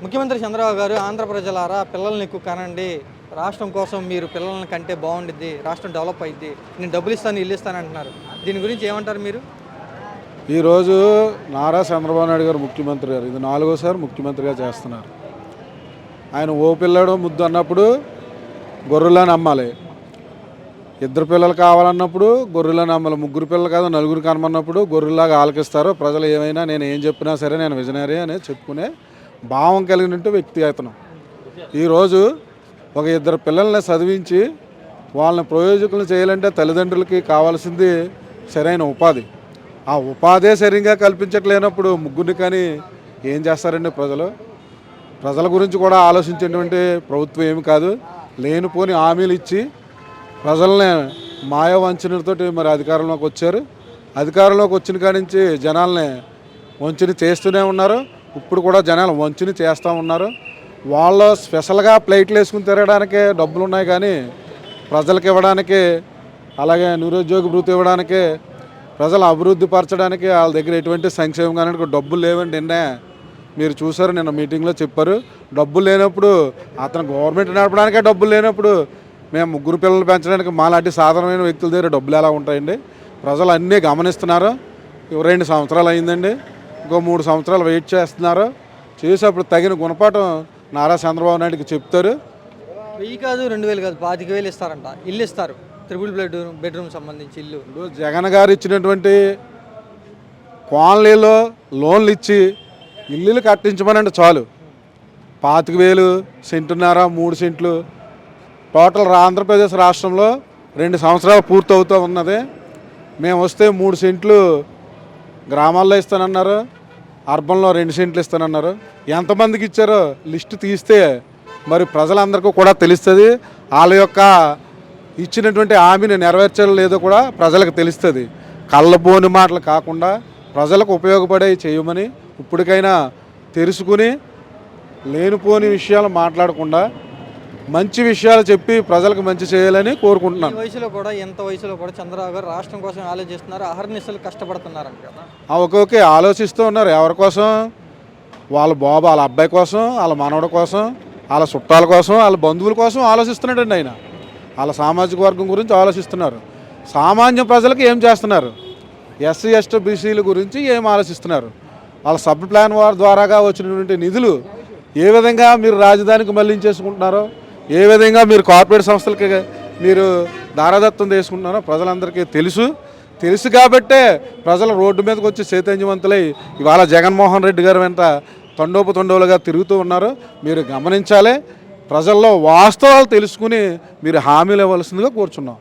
ముఖ్యమంత్రి చంద్రబాబు గారు ఆంధ్ర ప్రజలారా పిల్లల్ని ఎక్కువ కనండి, రాష్ట్రం కోసం మీరు పిల్లల్ని కంటే బాగుండిద్ది, రాష్ట్రం డెవలప్ అయ్యిద్ది, నేను డబ్బులు ఇస్తాను ఇల్లు ఇస్తాను అంటున్నారు. దీని గురించి ఏమంటారు మీరు? ఈరోజు నారా చంద్రబాబు నాయుడు గారు ముఖ్యమంత్రి గారు ఇది 4వసారి ముఖ్యమంత్రిగా చేస్తున్నారు. ఆయన ఓ పిల్లడు ముద్దు అన్నప్పుడు గొర్రెలను అమ్మాలి, ఇద్దరు పిల్లలు కావాలన్నప్పుడు గొర్రెలను అమ్మాలి, ముగ్గురు పిల్లలు కాదు నలుగురు కనమన్నప్పుడు గొర్రెలాగా ఆలకిస్తారు. ప్రజలు ఏమైనా నేను ఏం చెప్పినా సరే నేను విజనరీ అని చెప్పుకునే భావం కలిగినట్టు వ్యక్తి అతను. ఈరోజు ఒక ఇద్దరు పిల్లల్ని చదివించి వాళ్ళని ప్రయోజకులను చేయాలంటే తల్లిదండ్రులకి కావాల్సింది సరైన ఉపాధి. ఆ ఉపాధే సరిగ్గా కల్పించట్లేనప్పుడు ముగ్గురిని కానీ ఏం చేస్తారండి ప్రజల గురించి కూడా ఆలోచించేటువంటి ప్రభుత్వం ఏమి కాదు. లేనిపోని హామీలు ఇచ్చి ప్రజల్ని మాయ వంచనతోటి మరి అధికారంలోకి వచ్చారు. అధికారంలోకి వచ్చిన కాడి నుంచి జనాల్ని వంచన చేస్తూనే ఉన్నారు. ఇప్పుడు కూడా జనాలు వంచన చేస్తూ ఉన్నారు. వాళ్ళు స్పెషల్గా ప్లేట్లు వేసుకుని తిరగడానికే డబ్బులు ఉన్నాయి కానీ ప్రజలకు ఇవ్వడానికి, అలాగే నిరుద్యోగ భృతి ఇవ్వడానికి, ప్రజలు అభివృద్ధి పరచడానికి వాళ్ళ దగ్గర ఎటువంటి సంక్షేమం కానీ డబ్బులు లేవండి. మీరు చూసారు, నిన్న మీటింగ్లో చెప్పారు. డబ్బులు లేనప్పుడు అతను గవర్నమెంట్ నడపడానికే డబ్బులు లేనప్పుడు మేము ముగ్గురు పిల్లలు పెంచడానికి మాలాంటి సాధారణమైన వ్యక్తుల దగ్గర డబ్బులు ఎలా ఉంటాయండి? ప్రజలు అన్నీ గమనిస్తున్నారు. 2 సంవత్సరాలు అయిందండి, ఇంకో 3 సంవత్సరాలు వెయిట్ చేస్తున్నారు. చేసేప్పుడు తగిన గుణపాఠం నారా చంద్రబాబు నాయుడుకి చెప్తారు. 1000 కాదు 2000 కాదు 25,000 ఇస్తారంట, ఇల్లు ఇస్తారు, త్రిబుల్ బెడ్రూమ్ సంబంధించి ఇల్లు. జగన్ గారు ఇచ్చినటువంటి కాలనీలో లోన్లు ఇచ్చి ఇల్లులు కట్టించమనండి చాలు. 25,000 సెంటున్నర 3 సెంట్లు టోటల్ ఆంధ్రప్రదేశ్ రాష్ట్రంలో 2 సంవత్సరాలు పూర్తవుతూ ఉన్నది. మేము వస్తే 3 సెంట్లు గ్రామాల్లో ఇస్తానన్నారు, అర్బన్లో 2 సెంట్లు ఇస్తానన్నారు. ఎంతమందికి ఇచ్చారో లిస్టు తీస్తే మరి ప్రజలందరికీ కూడా తెలుస్తుంది. వాళ్ళ యొక్క ఇచ్చినటువంటి హామీని నెరవేర్చడం లేదో కూడా ప్రజలకు తెలుస్తుంది. కళ్ళబోని మాటలు కాకుండా ప్రజలకు ఉపయోగపడే చేయమని ఇప్పటికైనా తెలుసుకుని లేనిపోని విషయాలు మాట్లాడకుండా మంచి విషయాలు చెప్పి ప్రజలకు మంచి చేయాలని కోరుకుంటున్నాను. ఎంత వయసులో కూడా చంద్రబాబు గారు రాష్ట్రం కోసం ఆలోచిస్తున్నారు, అహర్నిశలు కష్టపడుతున్నారు కదా. ఓకే ఆలోచిస్తూ ఉన్నారు. ఎవరి కోసం? వాళ్ళ బాబు, వాళ్ళ అబ్బాయి కోసం, వాళ్ళ మనవడి కోసం, వాళ్ళ చుట్టాల కోసం, వాళ్ళ బంధువుల కోసం ఆలోచిస్తున్నాడండి ఆయన. వాళ్ళ సామాజిక వర్గం గురించి ఆలోచిస్తున్నారు. సామాన్య ప్రజలకు ఏం చేస్తున్నారు? ఎస్సీ ఎస్టీ బీసీల గురించి ఏం ఆలోచిస్తున్నారు? వాళ్ళ సబ్ ప్లాన్ వారి ద్వారాగా వచ్చినటువంటి నిధులు ఏ విధంగా మీరు రాజధానికి మళ్లించేసుకుంటున్నారో, ఏ విధంగా మీరు కార్పొరేట్ సంస్థలకి మీరు దారాదత్తం చేసుకుంటున్నారో ప్రజలందరికీ తెలుసు కాబట్టే ప్రజలు రోడ్డు మీదకి వచ్చి చైతన్యవంతులై ఇవాళ జగన్మోహన్ రెడ్డి గారు వెంట తండోపతండోలుగా తిరుగుతూ ఉన్నారు. మీరు గమనించాలి. ప్రజల్లో వాస్తవాలు తెలుసుకుని మీరు హామీలు ఇవ్వాల్సిందిగా కోరుచున్నాం.